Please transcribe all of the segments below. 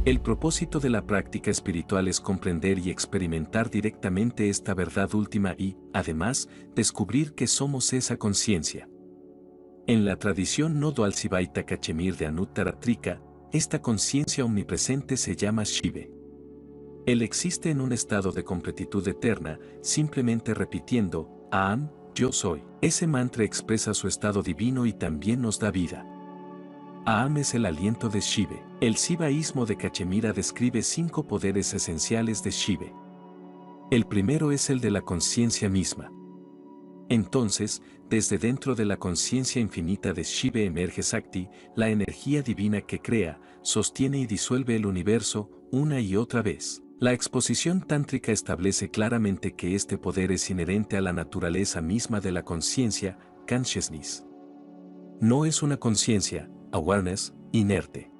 El propósito de la práctica espiritual es comprender y experimentar directamente esta verdad última y, además, descubrir que somos esa conciencia. En la tradición no Dwalsivaita Cachemir de Anuttara Trika, esta conciencia omnipresente se llama Shive. Él existe en un estado de completitud eterna, simplemente repitiendo, Aham, yo soy. Ese mantra expresa su estado divino y también nos da vida. Aham es el aliento de Shive. El Sivaísmo de Cachemira describe 5 poderes esenciales de Shive. El primero es el de la conciencia misma. Entonces, desde dentro de la conciencia infinita de Shive emerge Sakti, la energía divina que crea, sostiene y disuelve el universo, una y otra vez. La exposición tántrica establece claramente que este poder es inherente a la naturaleza misma de la conciencia, consciousness. No es una conciencia, awareness, inerte.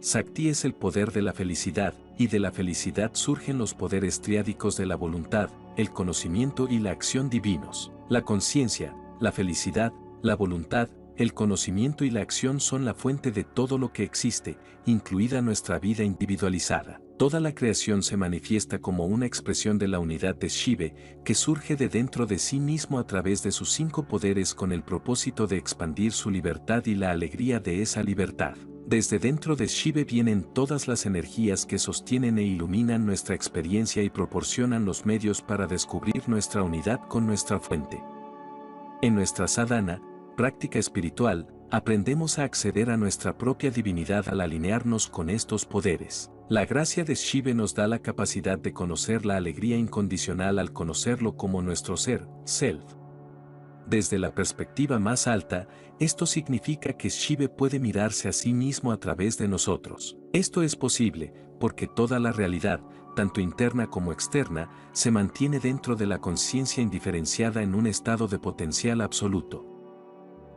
Sakti es el poder de la felicidad, y de la felicidad surgen los poderes triádicos de la voluntad, el conocimiento y la acción divinos. La conciencia, la felicidad, la voluntad, el conocimiento y la acción son la fuente de todo lo que existe, incluida nuestra vida individualizada. Toda la creación se manifiesta como una expresión de la unidad de Shive, que surge de dentro de sí mismo a través de sus 5 poderes con el propósito de expandir su libertad y la alegría de esa libertad. Desde dentro de Shive vienen todas las energías que sostienen e iluminan nuestra experiencia y proporcionan los medios para descubrir nuestra unidad con nuestra fuente. En nuestra sadhana, práctica espiritual, aprendemos a acceder a nuestra propia divinidad al alinearnos con estos poderes. La gracia de Shive nos da la capacidad de conocer la alegría incondicional al conocerlo como nuestro ser, self. Desde la perspectiva más alta, esto significa que Shive puede mirarse a sí mismo a través de nosotros. Esto es posible, porque toda la realidad, tanto interna como externa, se mantiene dentro de la conciencia indiferenciada en un estado de potencial absoluto.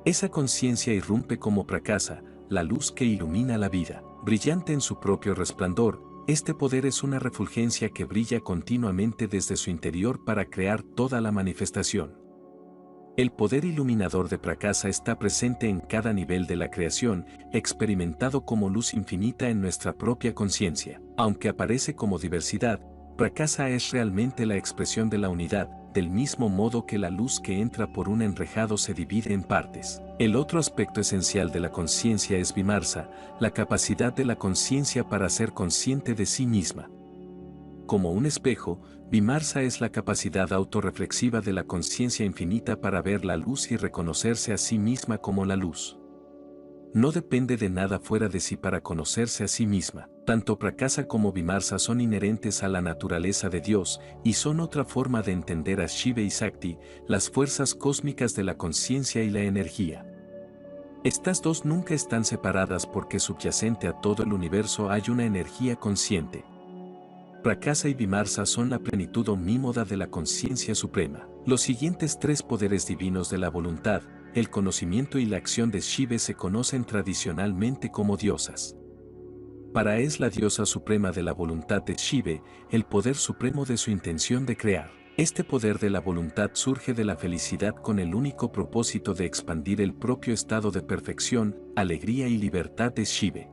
Esa conciencia irrumpe como prakasa, la luz que ilumina la vida. Brillante en su propio resplandor, este poder es una refulgencia que brilla continuamente desde su interior para crear toda la manifestación. El poder iluminador de Prakasa está presente en cada nivel de la creación, experimentado como luz infinita en nuestra propia conciencia. Aunque aparece como diversidad, Prakasa es realmente la expresión de la unidad, del mismo modo que la luz que entra por un enrejado se divide en partes. El otro aspecto esencial de la conciencia es Vimarsa, la capacidad de la conciencia para ser consciente de sí misma. Como un espejo, Vimarsa es la capacidad autorreflexiva de la conciencia infinita para ver la luz y reconocerse a sí misma como la luz. No depende de nada fuera de sí para conocerse a sí misma. Tanto Prakasa como Vimarsa son inherentes a la naturaleza de Dios y son otra forma de entender a Shiva y Sakti, las fuerzas cósmicas de la conciencia y la energía. Estas dos nunca están separadas porque subyacente a todo el universo hay una energía consciente. Prakasa y Vimarsa son la plenitud omnímoda de la conciencia suprema. Los siguientes 3 poderes divinos de la voluntad, el conocimiento y la acción de Shiva se conocen tradicionalmente como diosas. Para es la diosa suprema de la voluntad de Shiva, el poder supremo de su intención de crear. Este poder de la voluntad surge de la felicidad con el único propósito de expandir el propio estado de perfección, alegría y libertad de Shiva.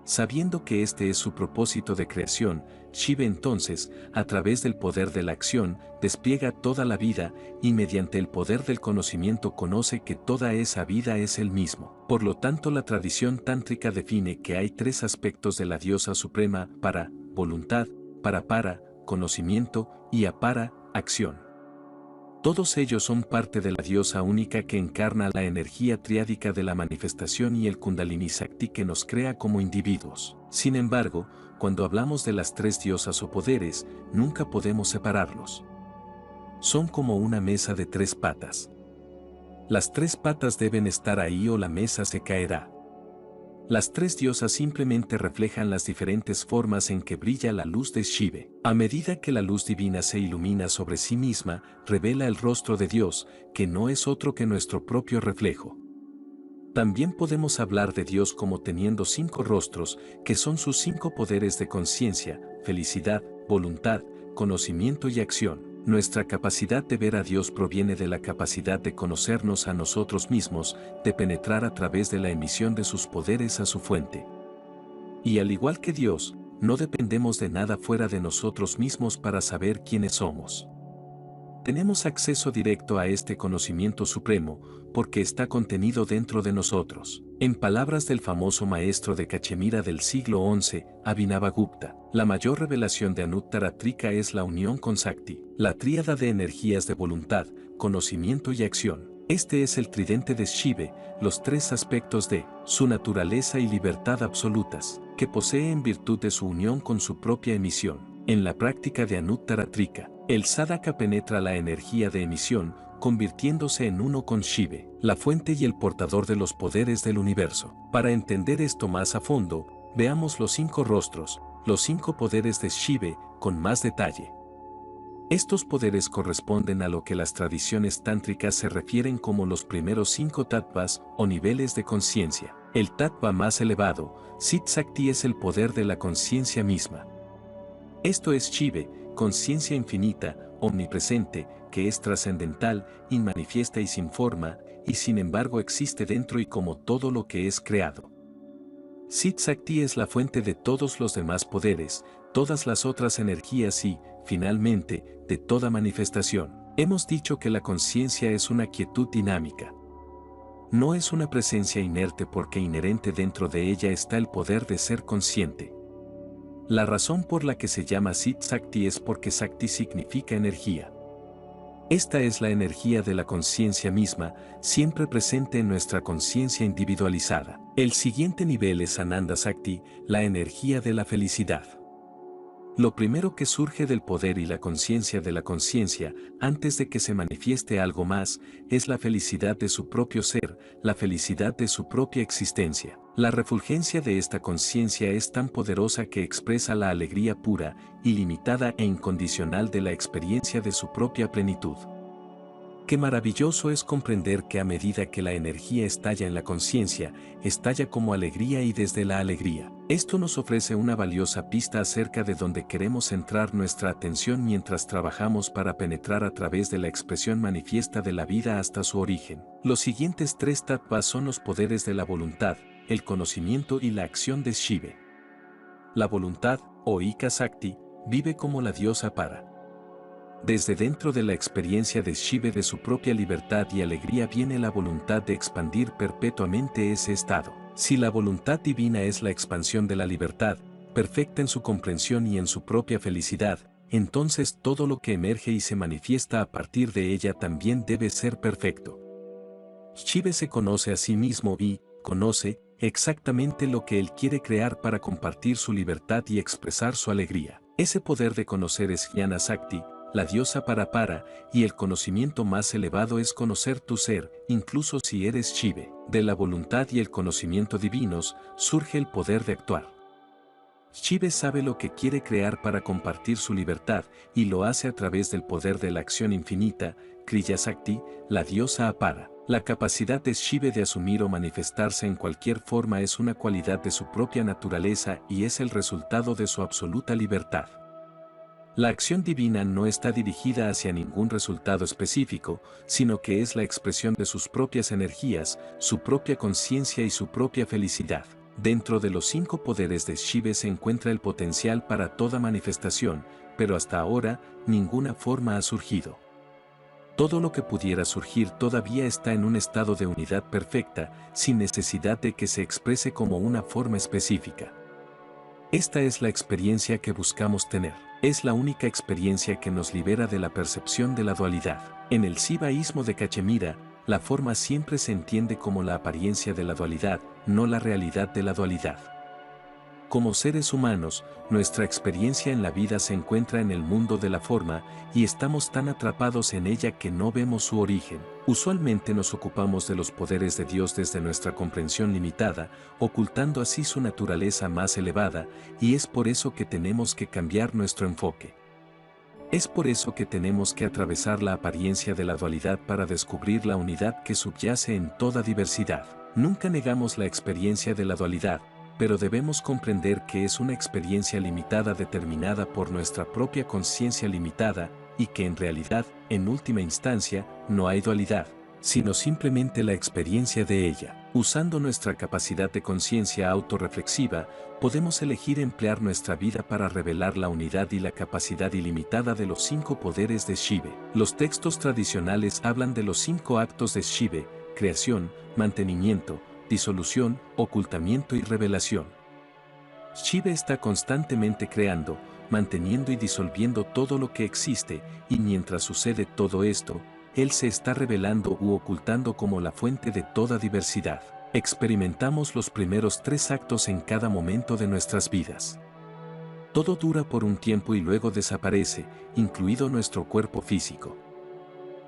Sabiendo que este es su propósito de creación, Shiva entonces, a través del poder de la acción, despliega toda la vida y mediante el poder del conocimiento conoce que toda esa vida es él mismo. Por lo tanto, la tradición tántrica define que hay 3 aspectos de la diosa suprema: para, voluntad; para, conocimiento; y apara, acción. Todos ellos son parte de la diosa única que encarna la energía triádica de la manifestación y el Kundalini Sakti que nos crea como individuos. Sin embargo, cuando hablamos de las 3 diosas o poderes, nunca podemos separarlos. Son como una mesa de 3 patas. Las 3 patas deben estar ahí o la mesa se caerá. Las 3 diosas simplemente reflejan las diferentes formas en que brilla la luz de Shiva. A medida que la luz divina se ilumina sobre sí misma, revela el rostro de Dios, que no es otro que nuestro propio reflejo. También podemos hablar de Dios como teniendo 5 rostros, que son sus 5 poderes de conciencia, felicidad, voluntad, conocimiento y acción. Nuestra capacidad de ver a Dios proviene de la capacidad de conocernos a nosotros mismos, de penetrar a través de la emisión de sus poderes a su fuente. Y al igual que Dios, no dependemos de nada fuera de nosotros mismos para saber quiénes somos. Tenemos acceso directo a este conocimiento supremo, porque está contenido dentro de nosotros. En palabras del famoso maestro de Cachemira del siglo XI, Abhinavagupta, la mayor revelación de Anuttaratrika es la unión con Sakti, la tríada de energías de voluntad, conocimiento y acción. Este es el tridente de Shiva, los tres aspectos de su naturaleza y libertad absolutas, que posee en virtud de su unión con su propia emisión. En la práctica de Anuttaratrika, el sadhaka penetra la energía de emisión, convirtiéndose en uno con Shiva, la fuente y el portador de los poderes del universo. Para entender esto más a fondo, veamos los 5 rostros, los 5 poderes de Shiva, con más detalle. Estos poderes corresponden a lo que las tradiciones tántricas se refieren como los primeros 5 tattvas o niveles de conciencia. El tattva más elevado, Siddh Sakti, es el poder de la conciencia misma. Esto es Shiva, conciencia infinita, omnipresente, que es trascendental, inmanifiesta y sin forma, y sin embargo existe dentro y como todo lo que es creado. Siddh Sakti es la fuente de todos los demás poderes, todas las otras energías y, finalmente, de toda manifestación. Hemos dicho que la conciencia es una quietud dinámica. No es una presencia inerte porque inherente dentro de ella está el poder de ser consciente. La razón por la que se llama Siddh Sakti es porque Sakti significa energía. Esta es la energía de la conciencia misma, siempre presente en nuestra conciencia individualizada. El siguiente nivel es Ananda Sakti, la energía de la felicidad. Lo primero que surge del poder y la conciencia de la conciencia, antes de que se manifieste algo más, es la felicidad de su propio ser, la felicidad de su propia existencia. La refulgencia de esta conciencia es tan poderosa que expresa la alegría pura, ilimitada e incondicional de la experiencia de su propia plenitud. Qué maravilloso es comprender que a medida que la energía estalla en la conciencia, estalla como alegría y desde la alegría. Esto nos ofrece una valiosa pista acerca de dónde queremos centrar nuestra atención mientras trabajamos para penetrar a través de la expresión manifiesta de la vida hasta su origen. Los siguientes 3 tattvas son los poderes de la voluntad, el conocimiento y la acción de Shiva. La voluntad, o Ika Sakti, vive como la diosa Para. Desde dentro de la experiencia de Shiva de su propia libertad y alegría viene la voluntad de expandir perpetuamente ese estado. Si la voluntad divina es la expansión de la libertad, perfecta en su comprensión y en su propia felicidad, entonces todo lo que emerge y se manifiesta a partir de ella también debe ser perfecto. Shiva se conoce a sí mismo y conoce exactamente lo que él quiere crear para compartir su libertad y expresar su alegría. Ese poder de conocer es Jnana Sakti, la diosa Para, y el conocimiento más elevado es conocer tu ser, incluso si eres Shiva. De la voluntad y el conocimiento divinos, surge el poder de actuar. Shiva sabe lo que quiere crear para compartir su libertad, y lo hace a través del poder de la acción infinita, Kriya Sakti, la diosa Apara. La capacidad de Shiva de asumir o manifestarse en cualquier forma es una cualidad de su propia naturaleza y es el resultado de su absoluta libertad. La acción divina no está dirigida hacia ningún resultado específico, sino que es la expresión de sus propias energías, su propia conciencia y su propia felicidad. Dentro de los 5 poderes de Shiva se encuentra el potencial para toda manifestación, pero hasta ahora, ninguna forma ha surgido. Todo lo que pudiera surgir todavía está en un estado de unidad perfecta, sin necesidad de que se exprese como una forma específica. Esta es la experiencia que buscamos tener. Es la única experiencia que nos libera de la percepción de la dualidad. En el Sivaísmo de Cachemira, la forma siempre se entiende como la apariencia de la dualidad, no la realidad de la dualidad. Como seres humanos, nuestra experiencia en la vida se encuentra en el mundo de la forma y estamos tan atrapados en ella que no vemos su origen. Usualmente nos ocupamos de los poderes de Dios desde nuestra comprensión limitada, ocultando así su naturaleza más elevada, y es por eso que tenemos que cambiar nuestro enfoque. Es por eso que tenemos que atravesar la apariencia de la dualidad para descubrir la unidad que subyace en toda diversidad. Nunca negamos la experiencia de la dualidad, pero debemos comprender que es una experiencia limitada determinada por nuestra propia conciencia limitada, y que en realidad, en última instancia, no hay dualidad, sino simplemente la experiencia de ella. Usando nuestra capacidad de conciencia autorreflexiva, podemos elegir emplear nuestra vida para revelar la unidad y la capacidad ilimitada de los 5 poderes de Shiva. Los textos tradicionales hablan de los 5 actos de Shiva: creación, mantenimiento, disolución, ocultamiento y revelación. Shiva está constantemente creando, manteniendo y disolviendo todo lo que existe, y mientras sucede todo esto, Él se está revelando u ocultando como la fuente de toda diversidad. Experimentamos los primeros 3 actos en cada momento de nuestras vidas. Todo dura por un tiempo y luego desaparece, incluido nuestro cuerpo físico.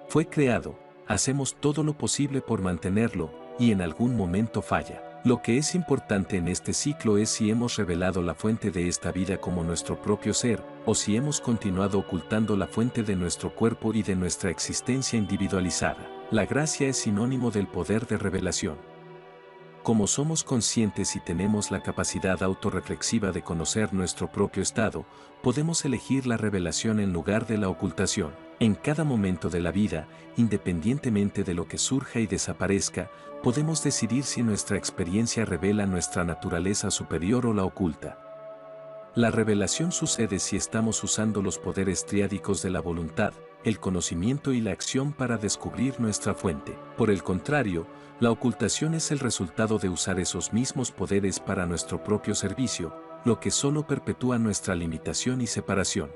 Fue creado, hacemos todo lo posible por mantenerlo, y en algún momento falla. Lo que es importante en este ciclo es si hemos revelado la fuente de esta vida como nuestro propio ser, o si hemos continuado ocultando la fuente de nuestro cuerpo y de nuestra existencia individualizada. La gracia es sinónimo del poder de revelación. Como somos conscientes y tenemos la capacidad autorreflexiva de conocer nuestro propio estado, podemos elegir la revelación en lugar de la ocultación. En cada momento de la vida, independientemente de lo que surja y desaparezca, podemos decidir si nuestra experiencia revela nuestra naturaleza superior o la oculta. La revelación sucede si estamos usando los poderes triádicos de la voluntad, el conocimiento y la acción para descubrir nuestra fuente. Por el contrario, la ocultación es el resultado de usar esos mismos poderes para nuestro propio servicio, lo que solo perpetúa nuestra limitación y separación.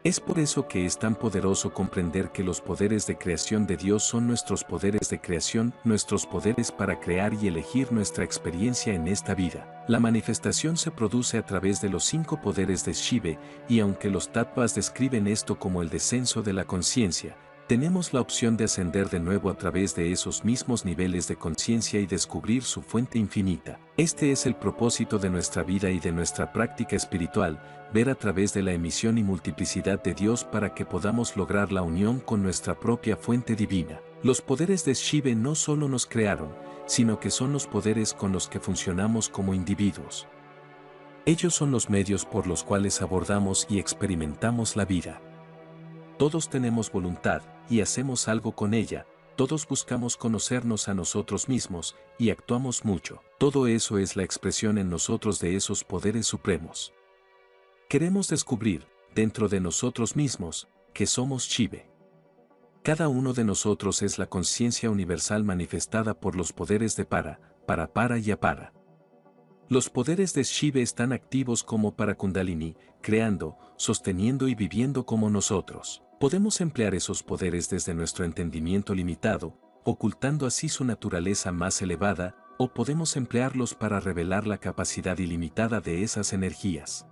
Es por eso que es tan poderoso comprender que los poderes de creación de Dios son nuestros poderes de creación, nuestros poderes para crear y elegir nuestra experiencia en esta vida. La manifestación se produce a través de los 5 poderes de Shiva, y aunque los tattvas describen esto como el descenso de la conciencia, tenemos la opción de ascender de nuevo a través de esos mismos niveles de conciencia y descubrir su fuente infinita. Este es el propósito de nuestra vida y de nuestra práctica espiritual, ver a través de la emisión y multiplicidad de Dios para que podamos lograr la unión con nuestra propia fuente divina. Los poderes de Shiva no solo nos crearon, sino que son los poderes con los que funcionamos como individuos. Ellos son los medios por los cuales abordamos y experimentamos la vida. Todos tenemos voluntad, y hacemos algo con ella, todos buscamos conocernos a nosotros mismos, y actuamos mucho. Todo eso es la expresión en nosotros de esos poderes supremos. Queremos descubrir, dentro de nosotros mismos, que somos Shiva. Cada uno de nosotros es la conciencia universal manifestada por los poderes de para y Apara. Los poderes de Shiva están activos como para Kundalini, creando, sosteniendo y viviendo como nosotros. Podemos emplear esos poderes desde nuestro entendimiento limitado, ocultando así su naturaleza más elevada, o podemos emplearlos para revelar la capacidad ilimitada de esas energías.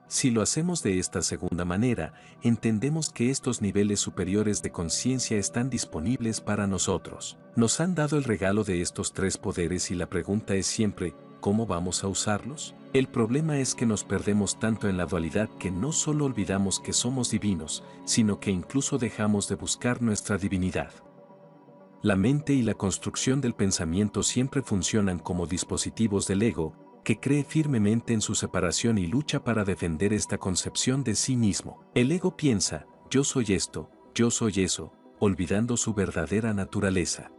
Si lo hacemos de esta segunda manera, entendemos que estos niveles superiores de conciencia están disponibles para nosotros. Nos han dado el regalo de estos 3 poderes y la pregunta es siempre, ¿cómo vamos a usarlos? El problema es que nos perdemos tanto en la dualidad que no solo olvidamos que somos divinos, sino que incluso dejamos de buscar nuestra divinidad. La mente y la construcción del pensamiento siempre funcionan como dispositivos del ego, que cree firmemente en su separación y lucha para defender esta concepción de sí mismo. El ego piensa, yo soy esto, yo soy eso, olvidando su verdadera naturaleza.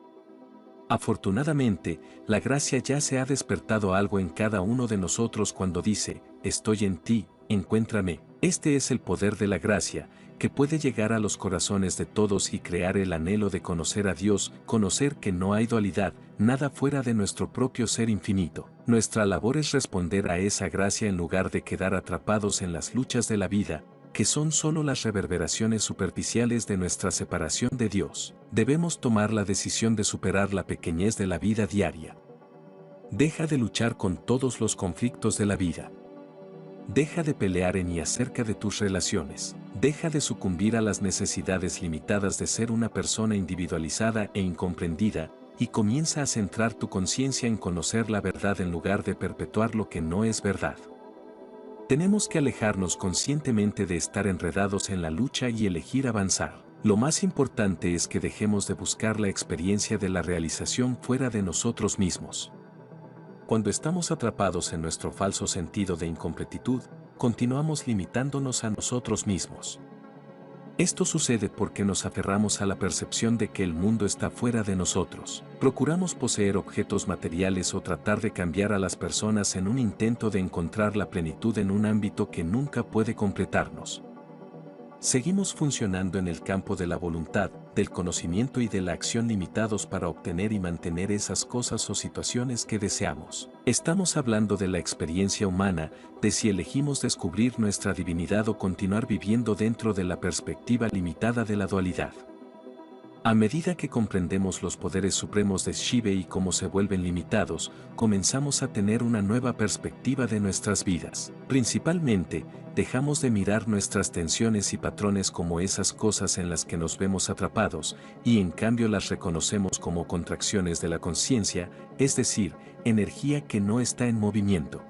Afortunadamente, la gracia ya se ha despertado algo en cada uno de nosotros cuando dice, estoy en ti, encuéntrame. Este es el poder de la gracia, que puede llegar a los corazones de todos y crear el anhelo de conocer a Dios, conocer que no hay dualidad, nada fuera de nuestro propio ser infinito. Nuestra labor es responder a esa gracia en lugar de quedar atrapados en las luchas de la vida, que son solo las reverberaciones superficiales de nuestra separación de Dios. Debemos tomar la decisión de superar la pequeñez de la vida diaria. Deja de luchar con todos los conflictos de la vida. Deja de pelear en y acerca de tus relaciones. Deja de sucumbir a las necesidades limitadas de ser una persona individualizada e incomprendida, y comienza a centrar tu conciencia en conocer la verdad en lugar de perpetuar lo que no es verdad. Tenemos que alejarnos conscientemente de estar enredados en la lucha y elegir avanzar. Lo más importante es que dejemos de buscar la experiencia de la realización fuera de nosotros mismos. Cuando estamos atrapados en nuestro falso sentido de incompletitud, continuamos limitándonos a nosotros mismos. Esto sucede porque nos aferramos a la percepción de que el mundo está fuera de nosotros. Procuramos poseer objetos materiales o tratar de cambiar a las personas en un intento de encontrar la plenitud en un ámbito que nunca puede completarnos. Seguimos funcionando en el campo de la voluntad, del conocimiento y de la acción limitados para obtener y mantener esas cosas o situaciones que deseamos. Estamos hablando de la experiencia humana, de si elegimos descubrir nuestra divinidad o continuar viviendo dentro de la perspectiva limitada de la dualidad. A medida que comprendemos los poderes supremos de Shiva y cómo se vuelven limitados, comenzamos a tener una nueva perspectiva de nuestras vidas. Principalmente, dejamos de mirar nuestras tensiones y patrones como esas cosas en las que nos vemos atrapados, y en cambio las reconocemos como contracciones de la conciencia, es decir, energía que no está en movimiento.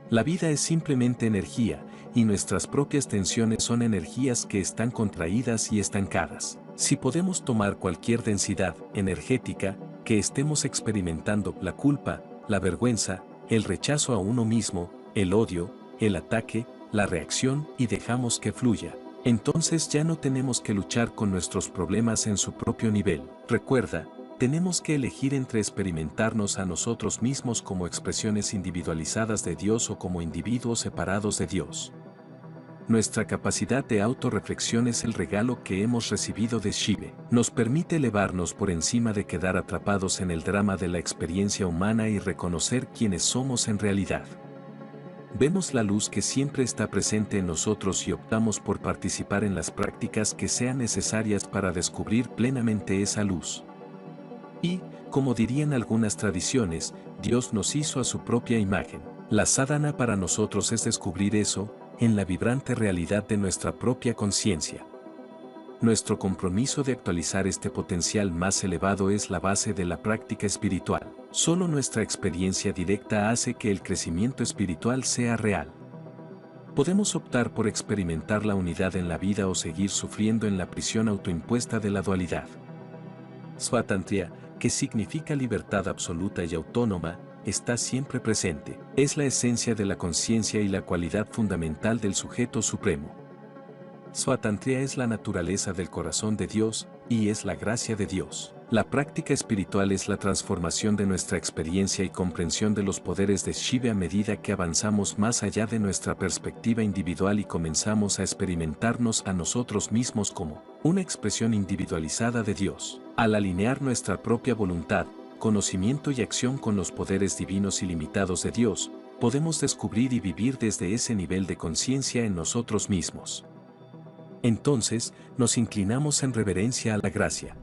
La vida es simplemente energía, y nuestras propias tensiones son energías que están contraídas y estancadas. Si podemos tomar cualquier densidad energética que estemos experimentando, la culpa, la vergüenza, el rechazo a uno mismo, el odio, el ataque, la reacción y dejamos que fluya, entonces ya no tenemos que luchar con nuestros problemas en su propio nivel. Recuerda, tenemos que elegir entre experimentarnos a nosotros mismos como expresiones individualizadas de Dios o como individuos separados de Dios. Nuestra capacidad de autorreflexión es el regalo que hemos recibido de Shiva. Nos permite elevarnos por encima de quedar atrapados en el drama de la experiencia humana y reconocer quiénes somos en realidad. Vemos la luz que siempre está presente en nosotros y optamos por participar en las prácticas que sean necesarias para descubrir plenamente esa luz. Y, como dirían algunas tradiciones, Dios nos hizo a su propia imagen. La sadhana para nosotros es descubrir eso, en la vibrante realidad de nuestra propia conciencia. Nuestro compromiso de actualizar este potencial más elevado es la base de la práctica espiritual. Solo nuestra experiencia directa hace que el crecimiento espiritual sea real. Podemos optar por experimentar la unidad en la vida o seguir sufriendo en la prisión autoimpuesta de la dualidad. Svatantriya, que significa libertad absoluta y autónoma, está siempre presente. Es la esencia de la conciencia y la cualidad fundamental del sujeto supremo. Svatantriya es la naturaleza del corazón de Dios, y es la gracia de Dios. La práctica espiritual es la transformación de nuestra experiencia y comprensión de los poderes de Shiva a medida que avanzamos más allá de nuestra perspectiva individual y comenzamos a experimentarnos a nosotros mismos como una expresión individualizada de Dios. Al alinear nuestra propia voluntad, conocimiento y acción con los poderes divinos ilimitados de Dios, podemos descubrir y vivir desde ese nivel de conciencia en nosotros mismos. Entonces, nos inclinamos en reverencia a la gracia.